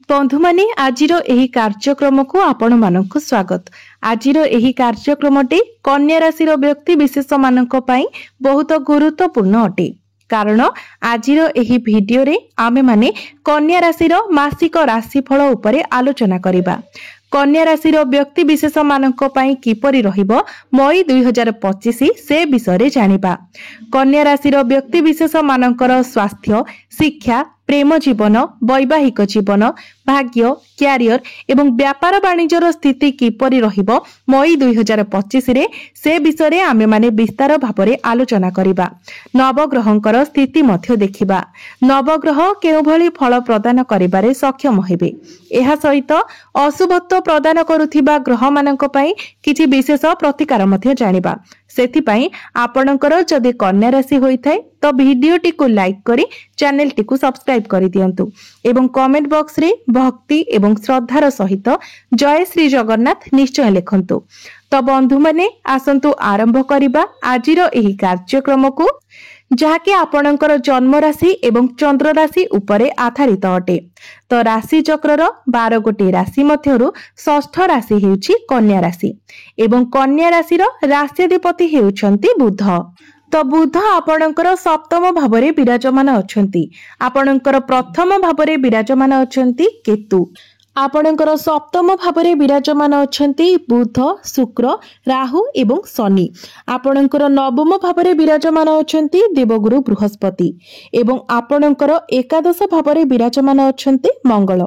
बंधु माने आजिर एही कार्यक्रम को आपण मानक स्वागत। आजिर एही कार्यक्रमटी कन्या राशि व्यक्ति विशेष मानक पई बहुत गुरुत्वपूर्ण अटे। कारण आजिर एही भिडियो रे आमे माने कन्या राशि मासिक राशिफल उपरे आलोचना करिबा। कन्या राशि व्यक्ति विशेष मानक पई किपरि रहिबो मई 2025 से विषय रे जानिबा। कन्या राशि व्यक्ति विशेष मानकर स्वास्थ्य, शिक्षा, प्रेम जीवन, वैवाहिक जीवन, भाग्य, क्यारियर एवं व्यापार वाणिज्यर स्थिति किपरि रहिबो मई 2025 रे से विषय रे आमे माने विस्तार भाबरे आलोचना करिबा। नवग्रहंकर स्थिति मध्य देखिबा। नवग्रह केउ भली फल प्रदान करिबारे सक्षम हेबे। एहा सहित अशुभत्व प्रदान करुथिबा ग्रह मानक पई किछि विशेष प्रतिकार मध्य जानिबा। सेथिपई आपणकर जदि कन्या राशि होइथाय तो भिडियोटी को लाइक करी चैनल टी को सब्सक्राइब करि दियंतु एवं कमेंट बॉक्स रे भक्ति एवं श्रद्धार सहित जय श्री जगन्नाथ निश्चय लिखंतु। तो बंधु माने आसंतु आरंभ करिबा आजिर एही कार्यक्रम को, जहाँकि आपणकर जन्म राशि एवं चंद्र राशि उपरे आधारित अटे। तो राशि चक्रर 12 गोटी राशि मध्यरु षष्ठ राशि हेउछि कन्या राशि एवं कन्या राशि राष्ट्राधिपति हेउछंती बुध। तो बुध आपणकर सप्तम भावरे विराजमान अछंती। आपणकर प्रथम भावरे विराजमान अछंती केतु। आपणकर सप्तम भावरे विराजमान अछंती बुध, शुक्र, राहु एवं शनि। आपणकर नवम भावरे विराजमान अछंती देवगुरु बृहस्पति एवं आपणकर एकादश भावरे विराजमान अछंती मंगल।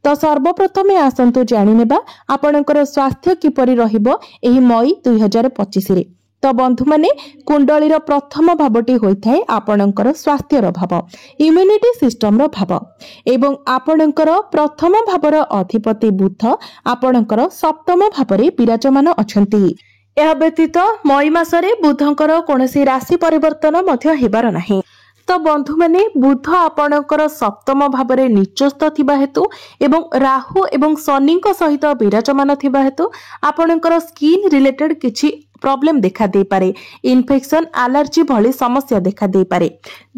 तो सर्वप्रथमे आसंतु जानि नेबा आपणकर स्वास्थ्य किपरि रहिबो एही मई 2025 रे। तो बंधु माने कुंडलीर प्रथम भावटी होइथाय आपणकर स्वास्थ्यर भाव, इम्यूनिटी सिस्टम रो भाव एवं आपणकर प्रथम भावर अधिपति बुध आपणकर सप्तम भावरे विराजमान अछंती। एहा व्यतीत मई मासरे बुधंकर कोनोसी राशि परिवर्तन मध्य हेबार नाही। तो बंधु माने बुध आपणकर सप्तम भावरे निचस्थ थिबा हेतु एवं राहु एवं शनि सहित विराजमान थिबा हेतु आपणकर स्किन रिलेटेड किछि प्रॉब्लम देखा दे पारे, इन्फेक्शन, एलर्जी भली समस्या देखा दे पारे।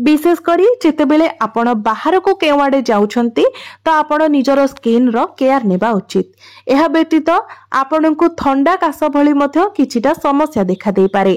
विशेष करी जेतेबेले आपण बाहर को केवाडे जाउछंती तो आपण निजर स्किन रो केयर नेबा उचित। एहा व्यतीत आपणको थंडा काश भली मध्य किछिटा समस्या देखा दे पारे।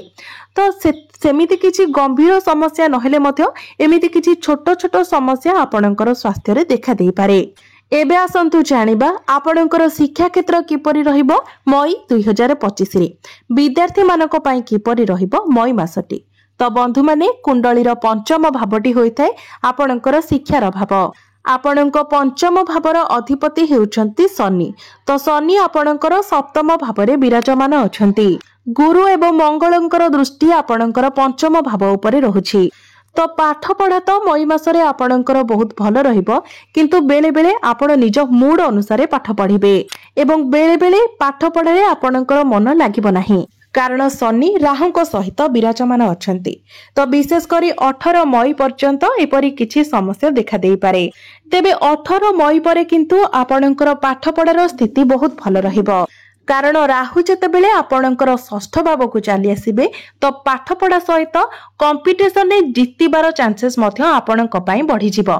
तो सेमिति किछि गंभीर समस्या नहेले मध्य एमिति किछि छोट छोट समस्या आपणकर स्वास्थ्य रे देखा दे पारे। एबे आसंतु जानिबा आपणकर शिक्षा क्षेत्र किपरि रहिबो मई 2025 रे। विद्यार्थी मानक पई किपरि रहिबो मई मासटी। तो बंधु माने कुंडलीर पंचम भावटी होइथाय आपणकर शिक्षार भाव। आपणक पंचम भावर अधिपति हेउछंती शनि। तो शनि आपणकर सप्तम भावरे विराजमान अछंती। गुरु एवं मंगलंकर दृष्टि आपणकर पंचम भाव उपरे रहुछि। तो पाठ पढ़ा तो मई मासरे आपणकर बहुत भल रहिबो, किंतु बेले बेले आपण निज मूड अनुसार पाठ पढ़िबे एवं बेले बेले पाठ पढ़ारे आपणकर मन लागिबो नाही, कारण शनि राहुଙ୍କ सहित विराजमान अछंती। तो विशेष करी 18 मई पर्यंत एपरी किछि समस्या देखा देई पारे। तेबे 18 मई परे किंतु आपणकर पाठ पढ़ार स्थिति बहुत भल रहिबो, कारण राहु जेतेबेले आपणकर षष्ठ भाव को चली आसीबे तो पाठ पढ़ा सहित कंपटीशन रे जितिबार चांसेस मध्य आपणक पई बढ़ी जिवो।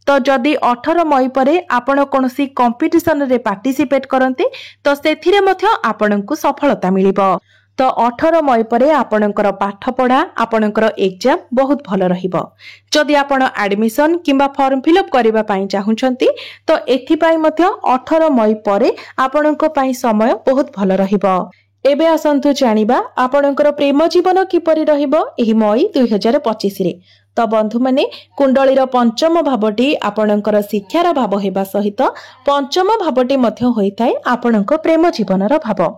तो जदि 18 मई परे आपण कोनोसी कंपटीशन रे पार्टिसिपेट करंती तो सेथिरे मध्य आपणक सफलता मिलिबो। तो 18 मई परे आपणकर पाठ पढ़ा आपणकर एग्जाम बहुत भल रहिबो। जदि आपण एडमिशन किंबा फॉर्म फिलअप करिबा पई चाहुछंती तो एथि पई मध्य 18 मई परे आपणक पई समय बहुत भल रहिबो। एबे आसंतु जानिबा आपणकर प्रेम जीवन किपरि रहिबो एही मई 2025 रे। तो बंधु माने कुंडलीर पंचम भावटी आपणकर शिक्षार भाव हेबा सहित पंचम भावटी मध्य होइथाय आपणक प्रेम जीवनर भाव।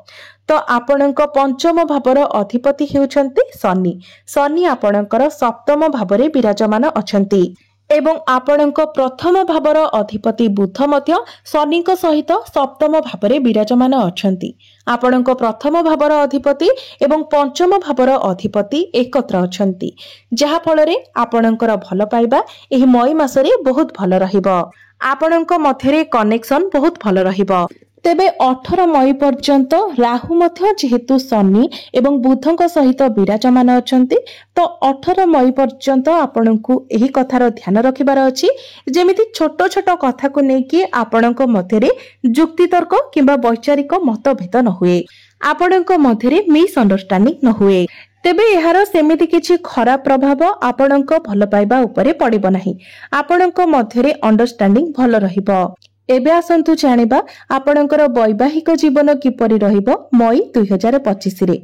तो आपणक पंचम भावर अधिपति हेउछंती शनि। शनि आपणकर सप्तम भावरे विराजमान अछंती एवं आपणक प्रथम भावर अधिपति बुध मध्य शनि सहित सप्तम भावरे विराजमान अछंती। आपणक प्रथम भावर अधिपति एवं पंचम भावर अधिपति एकत्र अछंती, जहा फलरे आपणकर भल पाइबा एही मई मासरे बहुत भल रहिबो। आपणक मध्यरे कनेक्शन बहुत भल रहिबो। तेबे 18 मई पर्यंत राहु मध्य जेहेतु शनि एवं बुधଙ୍କ सहित विराजमान अछंती तो 18 मई पर्यंत आपनकु एही कथार ध्यान रखिबार अछि जेमिति छोट छोट कथा को नेकी आपनक मध्यरे जुक्ति तर्क किंबा वैचारिक मतभेद न हुए, आपनक मध्यरे मिसअंडरस्टैंडिंग न हुए। तेबे एहार सेमिति किछि खराब प्रभाव आपनक भल पाइबा उपरे पड़िबो नाही, आपनक मध्यरे अंडरस्टैंडिंग भल रहिबो। एबे आसंतु जानिबा आपनकर वैवाहिक जीवन किपरि रहिबो मई 2025 रे।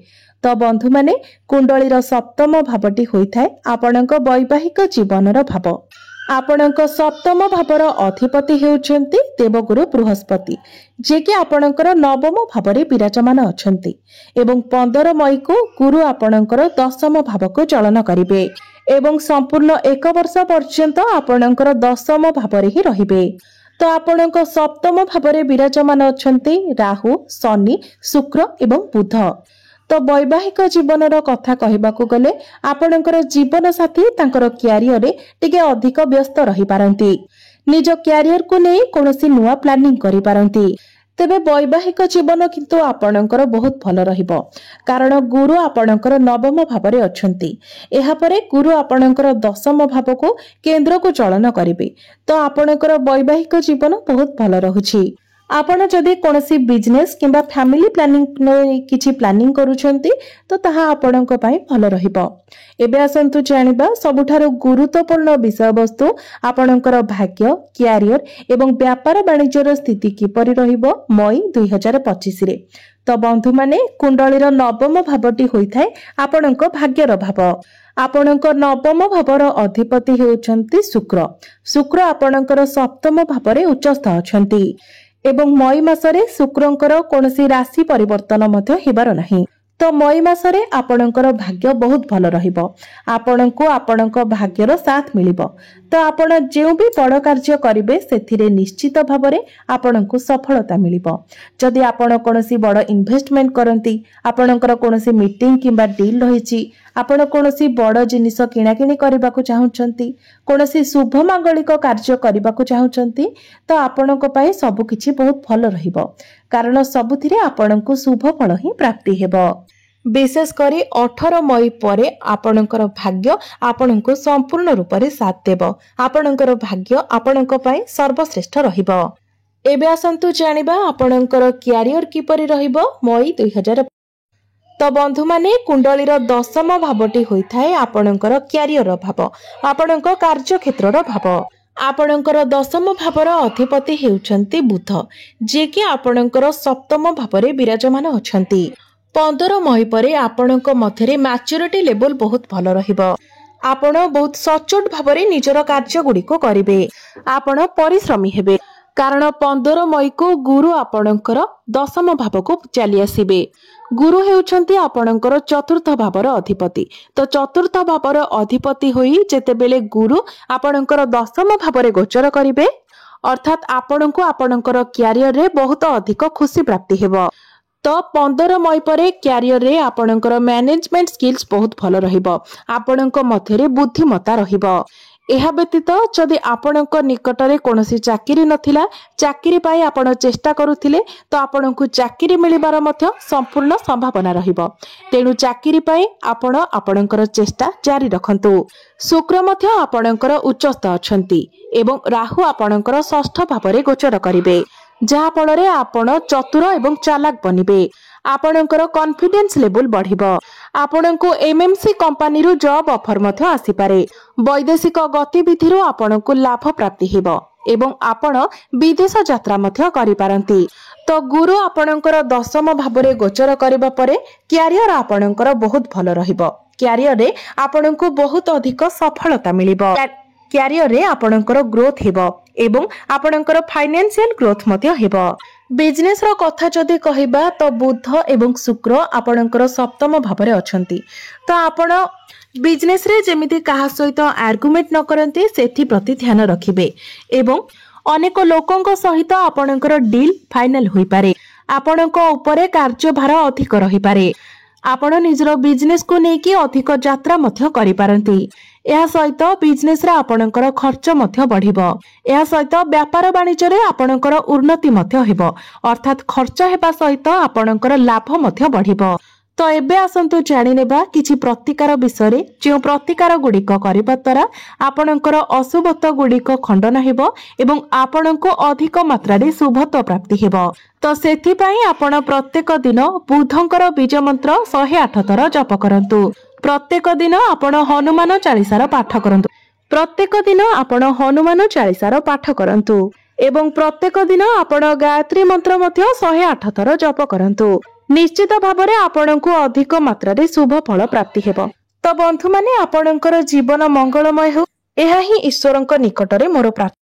तो बंधु माने कुंडलीर सप्तम भावटी होइथाय आपनक वैवाहिक जीवनर भाव। आपनक सप्तम भावर अधिपति हेउचंती देवगुरु बृहस्पति, जे कि आपनकर नवम भावरे विराजमान अछंती एवं 15 मई को गुरु आपनकर दशम भाव को चलन करिवे एवं संपूर्ण 1 वर्ष पर्यंत आपनकर दशम भावरे ही रहिबे। तो आपनक सप्तम भावरे विराजमान अछंती राहु, शनि, शुक्र एवं बुध। तो वैवाहिक जीवनर कथा कहबाकू गले आपनकर जीवन साथी तांकर क्यारियर रे टिके अधिक व्यस्त रही पारंती, निज क्यारियर को नै कोनोसी नुवा प्लानिंग करि पारंती। तेबे वैवाहिक जीवन किंतु आपनकर बहुत भल रहिबो, कारण गुरु आपनकर नवम भावरे अछंती। एहा परे गुरु आपनकर दशम भाव को केंद्र को चलन करिवे, तो आपनकर वैवाहिक जीवन बहुत भल रहुछि। आपण जदि कोनोसी बिजनेस किंबा फैमिली प्लानिंग किछि प्लानिंग करूछंती तो ताहा आपणक पई भल रहिबो। एबे आसंतु जानिबा सबुठारो गुरुत्वपूर्ण विषय वस्तु आपणकर भाग्य, क्यारियर एवं व्यापार वाणिज्यर स्थिति किपरि रहिबो मई 2025 रे। तो बंधु माने कुंडलीर नवम भावटी होइथाय आपणक भाग्यर भाव। आपणक नवम भावर अधिपति हेउछंती शुक्र। शुक्र आपणकर सप्तम भावरे उच्चस्थ अछंती एवं मई मासरे शुक्रंकर कोनोसी राशि परिवर्तन मध्य हेबार नाही। तो मई मासरे आपणकर भाग्य बहुत भल रहिबो, आपणको आपणक भाग्यर साथ मिलिबो। तो आपण जेउ भी बड़ कार्य करिवे सेथिरे निश्चित भावरे आपणको सफलता मिलिबो। जदि आपण कोनोसी बड़ इन्वेस्टमेंट करंती, आपणकर कोनोसी मीटिंग किंबा डील रहिछि, आपण कोनोसी बड़ जिनिस किणाकिणी करबाकू चाहुचंती, कोनोसी शुभ मांगलिक कार्य करबाकू चाहुचंती, तो आपणक पई सब किछि बहुत भल रहिबो, कारण सबुथिरे आपणको शुभ फल ही प्राप्ति हेबो। विशेष करी 18 मई परे आपणकर भाग्य आपणको संपूर्ण रूप से साथ देबो। आपणकर भाग्य आपणक पई सर्वश्रेष्ठ रहिबो। एबे आसंतु जानिबा आपणकर क्यारियर किपरि रहिबो मई 2000। तो बंधु माने कुंडलीर दशम भावटी होइथाय आपणकर क्यारियर भाव, आपणक कार्य क्षेत्रर भाव। आपणकर दशम भावर अधिपति हेउछंती बुध, जे कि आपणकर सप्तम भावरे विराजमान अछंती। 15 मई परे आपणक मध्यरे मैच्योरिटी लेवल बहुत भल रहिबो। आपण बहुत सचोट भावरे निजर कार्य गुड़िक करिवे, आपण परिश्रमी हेबे, कारण 15 मई को गुरु आपणकर दशम भाव को चली आसीबे। गुरु हेउछंती आपणकर चतुर्थ भावर अधिपति। तो चतुर्थ भावर अधिपति होई जेतेबेले गुरु आपणकर दशम भावरे गोचर करिवे, अर्थात आपणको आपणकर क्यारियर रे बहुत अधिक खुशी प्राप्ति हेबो। तो 15 मई परे क्यारियर रे आपणकर मैनेजमेंट स्किल्स बहुत भल रहिबो, आपणक मध्यरे बुद्धिमत्ता रहिबो। एहा व्यतीत जदि आपणक निकटरे कोनोसी चाकरी नथिला, चाकरी पाई आपण चेष्टा करुथिले, तो आपणकु चाकरी मिलिबार मध्य संपूर्ण संभावना रहिबो। तेनु चाकरी पाई आपण आपणकर चेष्टा जारी रखंतु। शुक्र मध्य आपणकर उच्चस्थ अछंती एवं राहु आपणकर षष्ठ भावरे गोचर करिवे, जहा फଳରେ आपण चतुर एवं चालाक बनिबे। आपणकर कॉन्फिडेंस लेवल बढ़िबो। आपणको एमएमसी कंपनी रु जॉब ऑफर मध्य आसी पारे। वैदेशिक गतिविधि रु आपणको लाभ प्राप्ति हेबो एवं आपण विदेश यात्रा मध्य करि पारंती। तो गुरु आपणकर दशम भावरे गोचर करिबा परे क्यारियर आपणकर बहुत भल रहिबो। क्यारियर रे आपणको बहुत अधिक सफलता मिलिबो। क्यारियर रे आपणकर ग्रोथ हेबो एवं आपणकर फाइनेंशियल ग्रोथ मध्य हेबो। बिजनेस रो कथा जदि कहिबा तो बुध एवं शुक्र आपणकर सप्तम भावरे अछंती। तो आपण बिजनेस रे जेमिति काहा सहित आर्गुमेंट न करंती सेथि प्रति ध्यान रखिबे एवं अनेक लोकंक सहित आपणकर डील फाइनल होई पारे। आपणक उपरे कार्यभार अधिक रही पारे। आपण निजरो बिजनेस को नेकी अधिक यात्रा मध्य करि पारंती ଏହା ସହିତ ବିଜନେସ ରେ ଆପଣଙ୍କର ଖର୍ଚ୍ଚ ମଧ୍ୟ ବଢିବ। ଏହା ସହିତ व्यापार वाणिज्य रे आपणकर उन्नति मध्य हेबो, अर्थात खर्च हेबा सहित आपणकर लाभ मध्य बढ़िबो। तो एबे आसंतु जानि नेबा किछि प्रतिकार विषय रे, जे प्रतिकार गुडिक करिबा द्वारा आपणकर अशुभत्व गुडिक खंडन हेबो एवं आपणको अधिक मात्रा रे शुभत्व प्राप्ति हेबो। तो सेथि पई आपण प्रत्येक दिन बुधंकर बीज मंत्र 108 थर जप करंतु। प्रत्येक दिन आपण हनुमान चालीसार पाठ करंतु। प्रत्येक दिन आपण हनुमान चालीसार पाठ करंतु एवं प्रत्येक दिन आपण गायत्री मंत्र मध्य 108 थर जप करंतु। निश्चित भाବରେ आपणको अधिक मात्रा रे शुभ फल प्राप्ति हेबो। तो बंधु माने आपणकर जीवन मंगलमय हो, एहा ही ईश्वरଙ୍କ निकटरे मोर प्रार्थना।